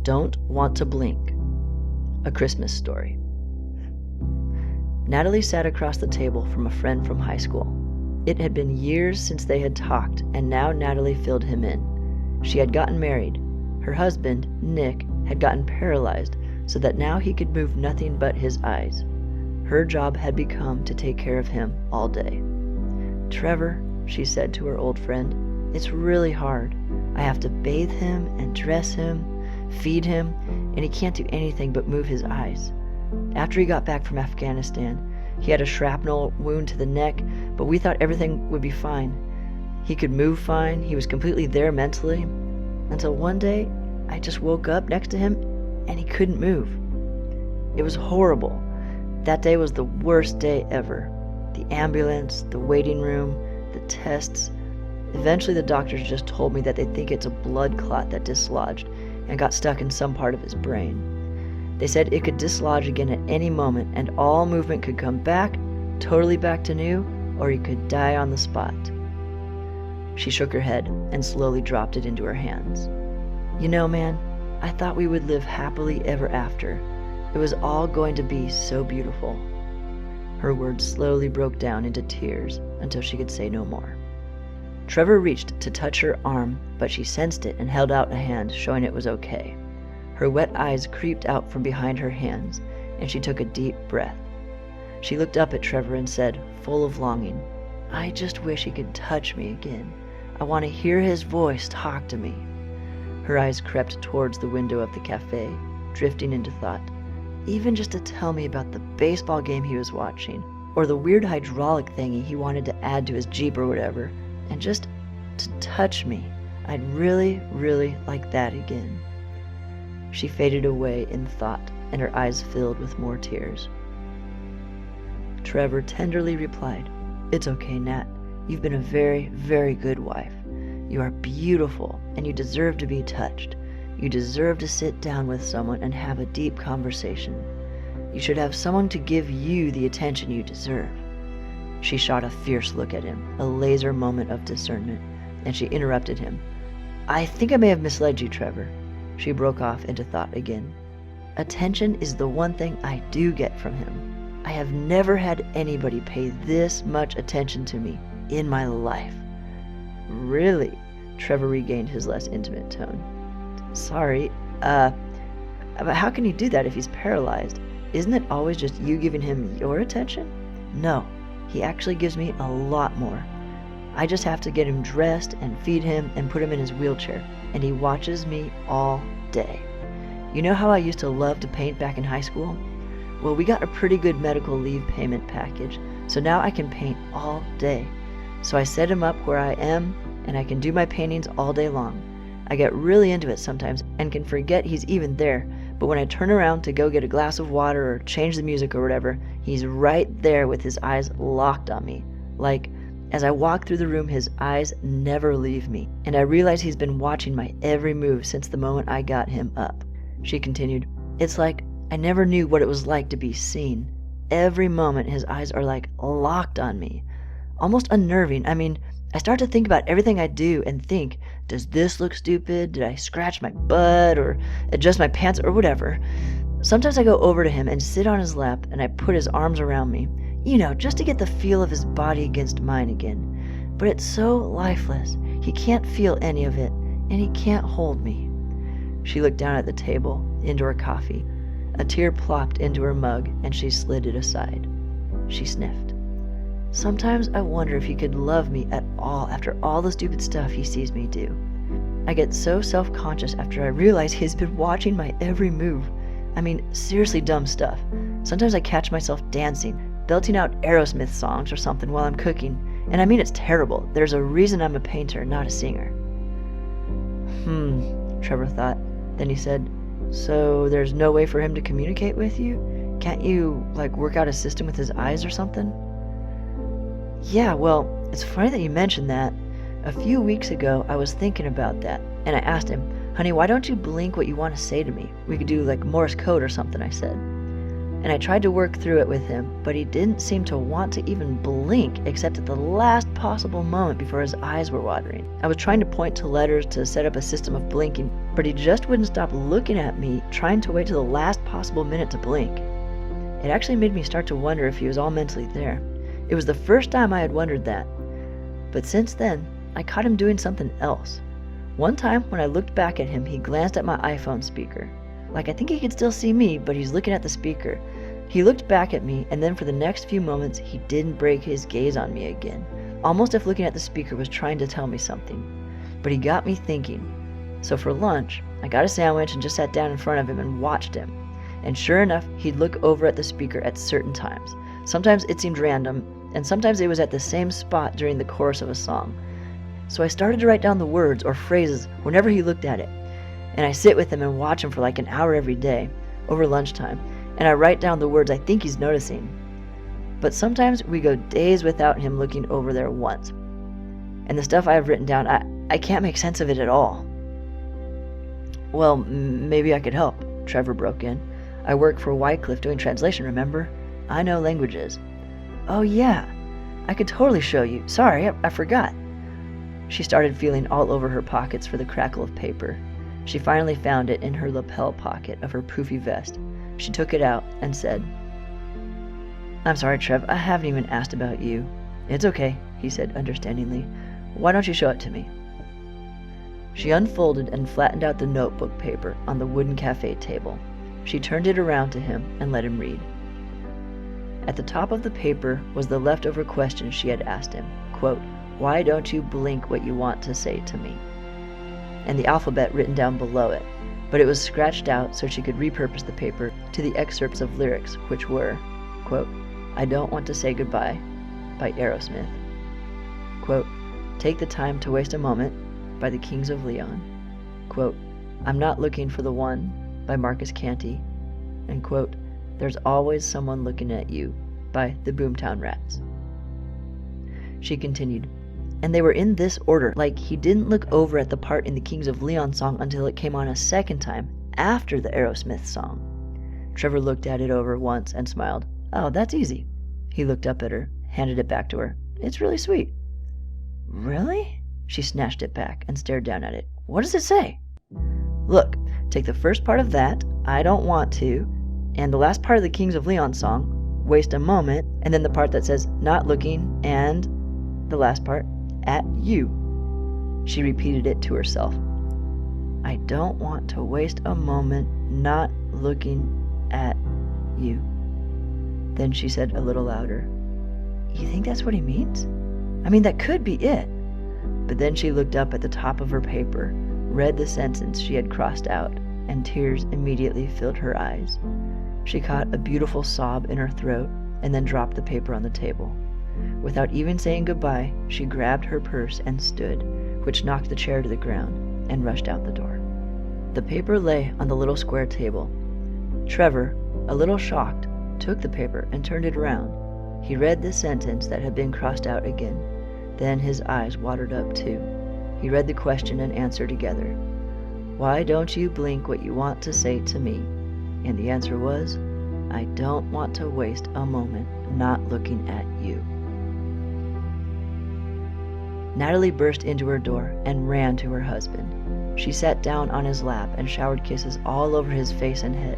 Don't Want to Blink. A Christmas Story. Natalie sat across the table from a friend from high school. It had been years since they had talked, and now Natalie filled him in. She had gotten married. Her husband, Nick, had gotten paralyzed so that now he could move nothing but his eyes. Her job had become to take care of him all day. "Trevor," she said to her old friend, "it's really hard. I have to bathe him and dress him, feed him, and he can't do anything but move his eyes. After he got back from Afghanistan, he had a shrapnel wound to the neck, but we thought everything would be fine. He could move fine, he was completely there mentally, until one day I just woke up next to him and he couldn't move. It was horrible. That day was the worst day ever. The ambulance, the waiting room, the tests. Eventually the doctors just told me that they think it's a blood clot that dislodged and got stuck in some part of his brain. They said it could dislodge again at any moment and all movement could come back, totally back to new, or he could die on the spot." She shook her head and slowly dropped it into her hands. "You know, man, I thought we would live happily ever after. It was all going to be so beautiful." Her words slowly broke down into tears until she could say no more. Trevor reached to touch her arm, but she sensed it and held out a hand, showing it was okay. Her wet eyes creeped out from behind her hands, and she took a deep breath. She looked up at Trevor and said, full of longing, "I just wish he could touch me again. I want to hear his voice talk to me." Her eyes crept towards the window of the cafe, drifting into thought. Even just to tell me about the baseball game he was watching, or the weird hydraulic thingy he wanted to add to his Jeep or whatever, and just to touch me. I'd really, really like that again. She faded away in thought, and her eyes filled with more tears. Trevor tenderly replied, "It's okay, Nat. You've been a very, very good wife. You are beautiful, and you deserve to be touched. You deserve to sit down with someone and have a deep conversation. You should have someone to give you the attention you deserve." She shot a fierce look at him, a laser moment of discernment, and she interrupted him. "I think I may have misled you, Trevor." She broke off into thought again. "Attention is the one thing I do get from him. I have never had anybody pay this much attention to me in my life." "Really?" Trevor regained his less intimate tone. "Sorry, but how can he do that if he's paralyzed? Isn't it always just you giving him your attention?" "No, he actually gives me a lot more. I just have to get him dressed and feed him and put him in his wheelchair, and he watches me all day. You know how I used to love to paint back in high school? Well, we got a pretty good medical leave payment package, so now I can paint all day. So I set him up where I am, and I can do my paintings all day long. I get really into it sometimes and can forget he's even there, but when I turn around to go get a glass of water or change the music or whatever, he's right there with his eyes locked on me. Like, as I walk through the room, his eyes never leave me, and I realize he's been watching my every move since the moment I got him up." She continued, "It's like I never knew what it was like to be seen. Every moment his eyes are like locked on me. Almost unnerving. I mean, I start to think about everything I do and think, does this look stupid? Did I scratch my butt or adjust my pants or whatever? Sometimes I go over to him and sit on his lap and I put his arms around me, just to get the feel of his body against mine again. But it's so lifeless. He can't feel any of it, and he can't hold me." She looked down at the table, into her coffee. A tear plopped into her mug, and she slid it aside. She sniffed. "Sometimes I wonder if he could love me at all after all the stupid stuff he sees me do. I get so self-conscious after I realize he's been watching my every move. I mean, seriously dumb stuff. Sometimes I catch myself dancing, belting out Aerosmith songs or something while I'm cooking, and I mean it's terrible. There's a reason I'm a painter, not a singer." Trevor thought. Then he said, "So there's no way for him to communicate with you? Can't you, work out a system with his eyes or something?" "Yeah, well, it's funny that you mentioned that. A few weeks ago, I was thinking about that, and I asked him, 'Honey, why don't you blink what you want to say to me? We could do Morse code or something,' I said. and I tried to work through it with him, but he didn't seem to want to even blink except at the last possible moment before his eyes were watering. I was trying to point to letters to set up a system of blinking, but he just wouldn't stop looking at me, trying to wait till the last possible minute to blink. It actually made me start to wonder if he was all mentally there. It was the first time I had wondered that. But since then, I caught him doing something else. One time when I looked back at him, he glanced at my iPhone speaker. Like I think he could still see me, but he's looking at the speaker. He looked back at me, and then for the next few moments, he didn't break his gaze on me again, almost if looking at the speaker was trying to tell me something. But he got me thinking. So for lunch, I got a sandwich and just sat down in front of him and watched him. And sure enough, he'd look over at the speaker at certain times. Sometimes it seemed random, and sometimes it was at the same spot during the chorus of a song. So I started to write down the words or phrases whenever he looked at it. And I sit with him and watch him for like an hour every day, over lunchtime, and I write down the words I think he's noticing. But sometimes we go days without him looking over there once. And the stuff I have written down, I can't make sense of it at all. Well, maybe I could help, Trevor broke in. I work for Wycliffe doing translation, remember? I know languages. Oh yeah, I could totally show you. Sorry, I forgot. She started feeling all over her pockets for the crackle of paper. She finally found it in her lapel pocket of her poofy vest. She took it out and said, I'm sorry, Trev, I haven't even asked about you. It's okay, he said understandingly. Why don't you show it to me? She unfolded and flattened out the notebook paper on the wooden cafe table. She turned it around to him and let him read. At the top of the paper was the leftover question she had asked him, quote, why don't you blink what you want to say to me? And the alphabet written down below it, but it was scratched out so she could repurpose the paper to the excerpts of lyrics, which were, quote, I don't want to say goodbye, by Aerosmith, quote, Take the Time to Waste a Moment, by the Kings of Leon, quote, I'm Not Looking for the One, by Marcus Canty, and quote, There's Always Someone Looking at You, by the Boomtown Rats. She continued, and they were in this order, like he didn't look over at the part in the Kings of Leon song until it came on a second time, after the Aerosmith song. Trevor looked at it over once and smiled. Oh, that's easy. He looked up at her, handed it back to her. It's really sweet. Really? She snatched it back and stared down at it. What does it say? Look, take the first part of that, I don't want to, and the last part of the Kings of Leon song, waste a moment, and then the part that says not looking, and the last part, at you. She repeated it to herself. I don't want to waste a moment not looking at you. Then she said a little louder, You think that's what he means? I mean, that could be it. But then she looked up at the top of her paper, read the sentence she had crossed out, and tears immediately filled her eyes. She caught a beautiful sob in her throat and then dropped the paper on the table. Without even saying goodbye, she grabbed her purse and stood, which knocked the chair to the ground, and rushed out the door. The paper lay on the little square table. Trevor, a little shocked, took the paper and turned it around. He read the sentence that had been crossed out again. Then his eyes watered up too. He read the question and answer together. Why don't you blink what you want to say to me? And the answer was, I don't want to waste a moment not looking at you. Natalie burst into her door and ran to her husband. She sat down on his lap and showered kisses all over his face and head.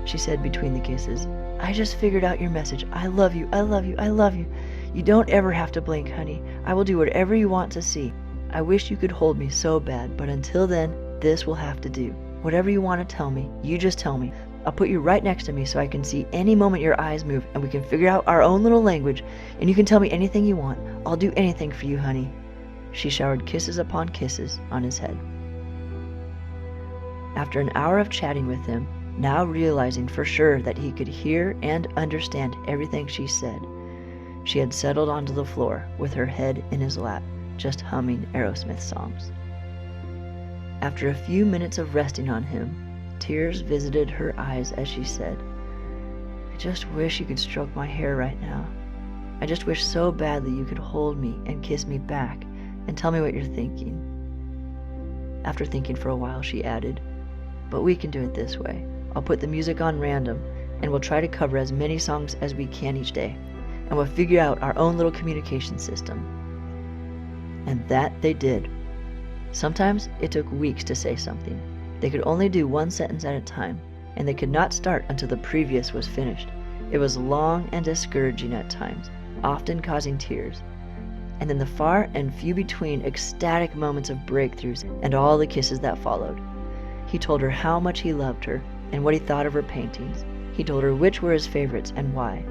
She said between the kisses, I just figured out your message. I love you, I love you, I love you. You don't ever have to blink, honey. I will do whatever you want to see. I wish you could hold me so bad, but until then, this will have to do. Whatever you want to tell me, you just tell me. I'll put you right next to me so I can see any moment your eyes move and we can figure out our own little language, and you can tell me anything you want. I'll do anything for you, honey. She showered kisses upon kisses on his head. After an hour of chatting with him, now realizing for sure that he could hear and understand everything she said, she had settled onto the floor with her head in his lap, just humming Aerosmith songs. After a few minutes of resting on him, tears visited her eyes as she said, I just wish you could stroke my hair right now. I just wish so badly you could hold me and kiss me back and tell me what you're thinking. After thinking for a while, she added, but we can do it this way. I'll put the music on random, and we'll try to cover as many songs as we can each day, and we'll figure out our own little communication system." And that they did. Sometimes it took weeks to say something. They could only do one sentence at a time, and they could not start until the previous was finished. It was long and discouraging at times, often causing tears. And then the far and few between ecstatic moments of breakthroughs and all the kisses that followed. He told her how much he loved her and what he thought of her paintings. He told her which were his favorites and why,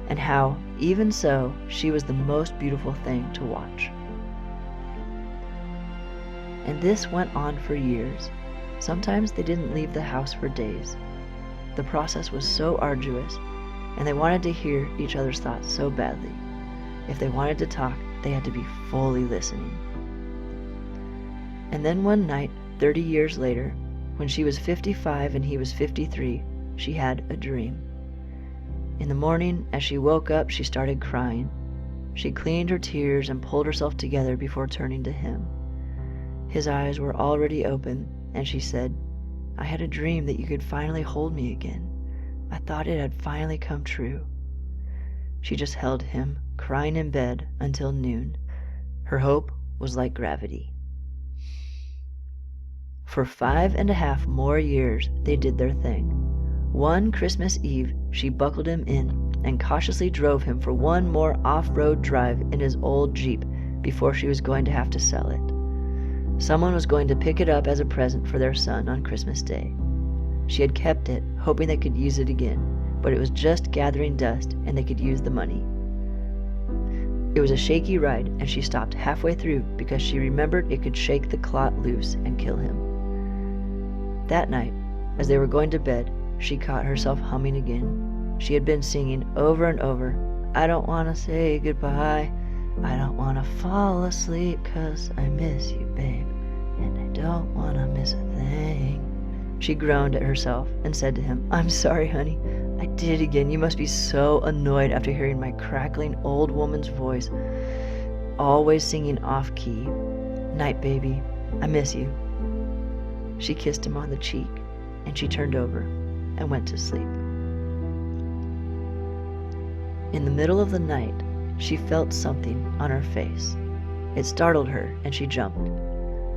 and how, even so, she was the most beautiful thing to watch. And this went on for years. Sometimes they didn't leave the house for days. The process was so arduous, and they wanted to hear each other's thoughts so badly. If they wanted to talk, they had to be fully listening. And then one night, 30 years later, when she was 55 and he was 53, she had a dream. In the morning, as she woke up, she started crying. She cleaned her tears and pulled herself together before turning to him. His eyes were already open, and she said, "I had a dream that you could finally hold me again. I thought it had finally come true." She just held him, crying in bed, until noon. Her hope was like gravity. For 5.5 more years, they did their thing. One Christmas Eve, she buckled him in and cautiously drove him for one more off-road drive in his old Jeep before she was going to have to sell it. Someone was going to pick it up as a present for their son on Christmas Day. She had kept it, hoping they could use it again, but it was just gathering dust and they could use the money. It was a shaky ride, and she stopped halfway through because she remembered it could shake the clot loose and kill him. That night, as they were going to bed, she caught herself humming again. She had been singing over and over, "I don't want to say goodbye. I don't want to fall asleep 'cause I miss you, babe. And I don't want to miss a thing." She groaned at herself and said to him, "I'm sorry, honey. I did it again. You must be so annoyed after hearing my crackling old woman's voice, always singing off-key. Night, baby. I miss you." She kissed him on the cheek, and she turned over and went to sleep. In the middle of the night, she felt something on her face. It startled her, and she jumped.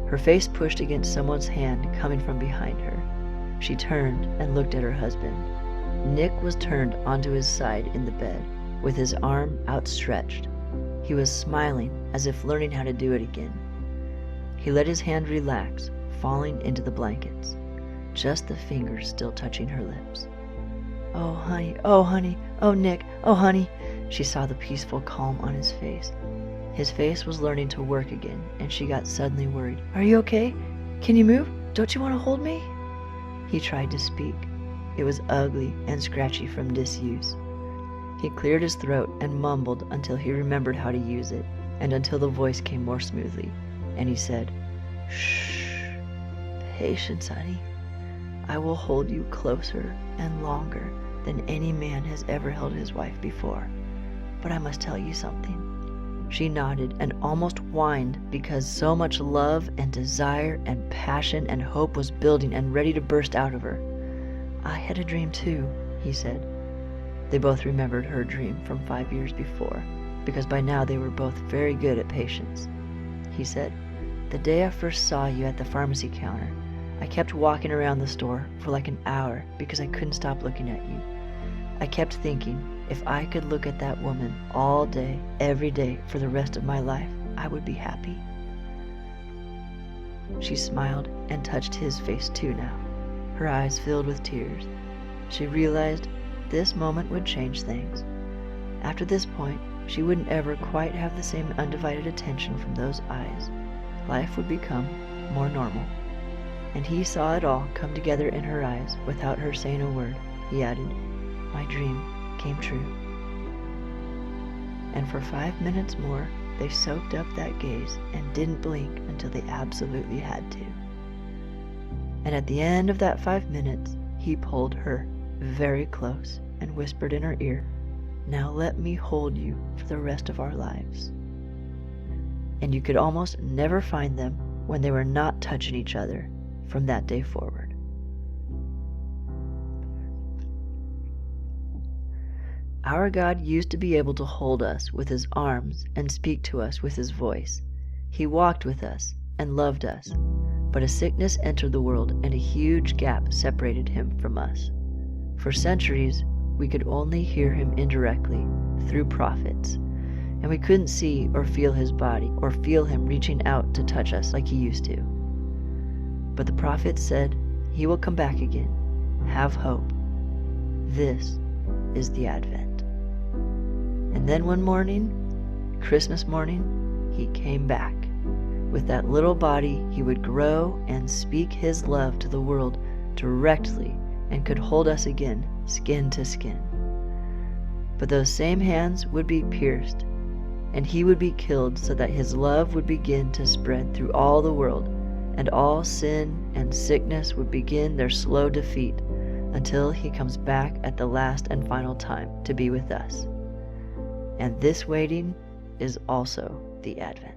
Her face pushed against someone's hand coming from behind her. She turned and looked at her husband. Nick was turned onto his side in the bed, with his arm outstretched. He was smiling, as if learning how to do it again. He let his hand relax, falling into the blankets, just the fingers still touching her lips. "Oh, honey, oh, honey, oh, Nick, oh, honey." She saw the peaceful calm on his face. His face was learning to work again, and she got suddenly worried. "Are you okay? Can you move? Don't you want to hold me?" He tried to speak. It was ugly and scratchy from disuse. He cleared his throat and mumbled until he remembered how to use it, and until the voice came more smoothly, and he said, "Shh, patience, honey. I will hold you closer and longer than any man has ever held his wife before. But I must tell you something." She nodded and almost whined because so much love and desire and passion and hope was building and ready to burst out of her. "I had a dream too," he said. They both remembered her dream from 5 years before, because by now they were both very good at patience. He said, "The day I first saw you at the pharmacy counter, I kept walking around the store for like an hour because I couldn't stop looking at you. I kept thinking, if I could look at that woman all day, every day, for the rest of my life, I would be happy." She smiled and touched his face too now, her eyes filled with tears. She realized this moment would change things. After this point, she wouldn't ever quite have the same undivided attention from those eyes. Life would become more normal. And he saw it all come together in her eyes without her saying a word. He added, "My dream came true." And for 5 minutes more, they soaked up that gaze and didn't blink until they absolutely had to. And at the end of that 5 minutes, he pulled her very close and whispered in her ear, "Now let me hold you for the rest of our lives." And you could almost never find them when they were not touching each other from that day forward. Our God used to be able to hold us with his arms and speak to us with his voice. He walked with us and loved us, but a sickness entered the world and a huge gap separated him from us. For centuries, we could only hear him indirectly through prophets, and we couldn't see or feel his body or feel him reaching out to touch us like he used to. But the prophets said, he will come back again. Have hope. This is the Advent. And then one morning, Christmas morning, he came back. With that little body, he would grow and speak his love to the world directly and could hold us again, skin to skin. But those same hands would be pierced, and he would be killed so that his love would begin to spread through all the world, and all sin and sickness would begin their slow defeat until he comes back at the last and final time to be with us. And this waiting is also the Advent.